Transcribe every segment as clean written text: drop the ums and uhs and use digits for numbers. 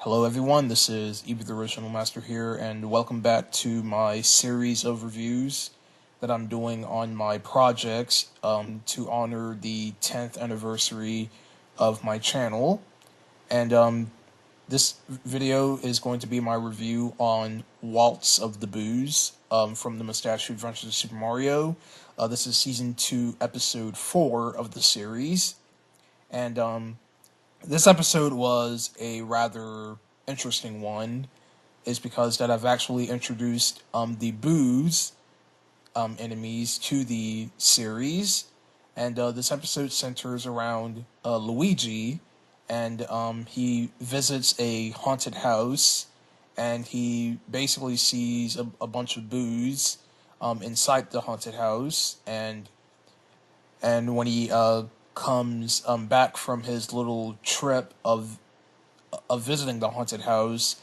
Hello everyone, this is Eva the Original Master here, and welcome back to my series of reviews that I'm doing on my projects to honor the 10th anniversary of my channel. And this video is going to be my review on Waltz of the Booze from the Mustachio Adventures of Super Mario. This is Season 2, Episode 4 of the series, and this episode was a rather interesting one, is because that I've actually introduced the booze enemies to the series, and this episode centers around Luigi, and he visits a haunted house, and he basically sees a bunch of booze inside the haunted house, and when he comes back from his little trip of visiting the haunted house,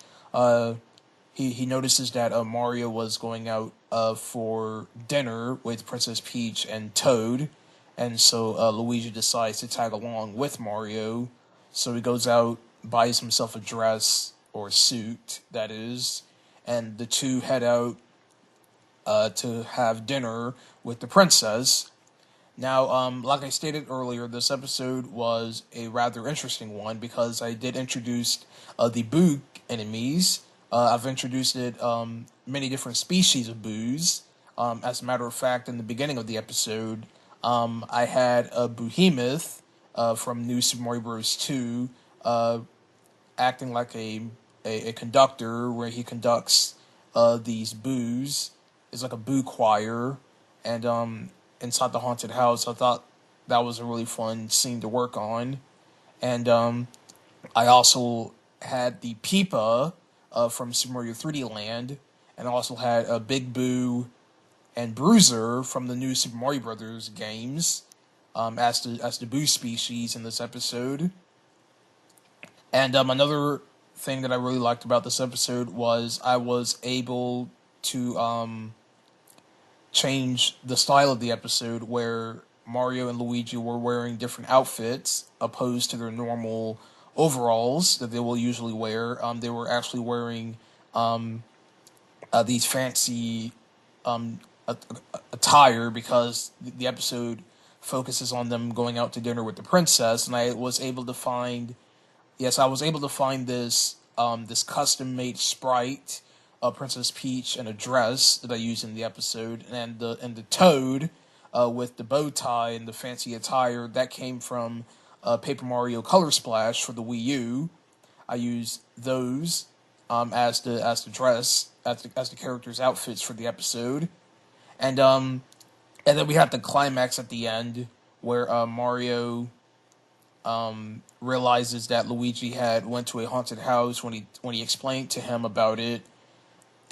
he notices that Mario was going out for dinner with Princess Peach and Toad, and so Luigi decides to tag along with Mario. So he goes out, buys himself a dress, or suit, that is, and the two head out to have dinner with the princess. Now, like I stated earlier, this episode was a rather interesting one because I did introduce the boo enemies. I've introduced many different species of boos. As a matter of fact, in the beginning of the episode, I had a Behemoth from New Super Mario Bros. 2 acting like a conductor, where he conducts these boos. It's like a boo choir, and inside the haunted house. I thought that was a really fun scene to work on. And I also had the Peepa from Super Mario 3D Land, and I also had a Big Boo and Bruiser from the new Super Mario Brothers games as the Boo species in this episode. And another thing that I really liked about this episode was I was able to change the style of the episode, where Mario and Luigi were wearing different outfits opposed to their normal overalls that they will usually wear. They were actually wearing these fancy attire, because the episode focuses on them going out to dinner with the princess, and I was able to find this this custom-made sprite, Princess Peach, and a dress that I used in the episode, and the Toad with the bow tie and the fancy attire that came from Paper Mario Color Splash for the Wii U. I used those as the dress, as the characters' outfits for the episode, and then we had the climax at the end where Mario realizes that Luigi had went to a haunted house when he explained to him about it.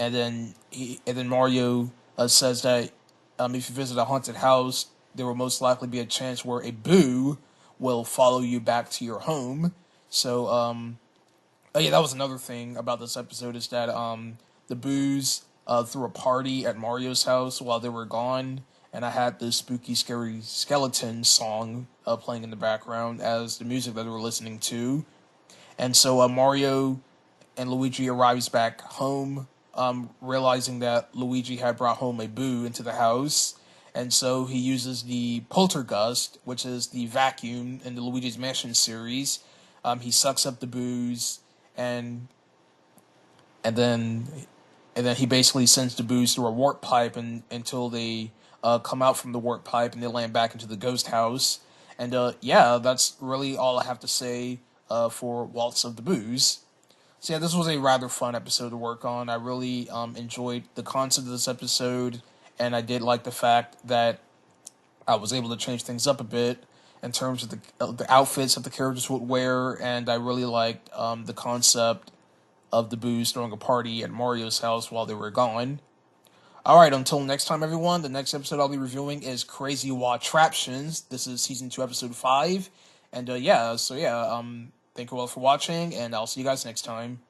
And then Mario says that if you visit a haunted house, there will most likely be a chance where a boo will follow you back to your home. So, oh yeah, that was another thing about this episode, is that the boos threw a party at Mario's house while they were gone, and I had the spooky, scary skeleton song playing in the background as the music that they were listening to. And so Mario and Luigi arrives back home, realizing that Luigi had brought home a boo into the house, and so he uses the Poltergust, which is the vacuum in the Luigi's Mansion series. He sucks up the boos, and then he basically sends the boos through a warp pipe until they come out from the warp pipe and they land back into the ghost house. And yeah, that's really all I have to say for Waltz of the Booze. So yeah, this was a rather fun episode to work on. I really enjoyed the concept of this episode, and I did like the fact that I was able to change things up a bit in terms of the outfits that the characters would wear, and I really liked the concept of the Boos throwing a party at Mario's house while they were gone. Alright, until next time everyone, the next episode I'll be reviewing is Crazy Wattraptions. This is Season 2, Episode 5, and thank you all for watching, and I'll see you guys next time.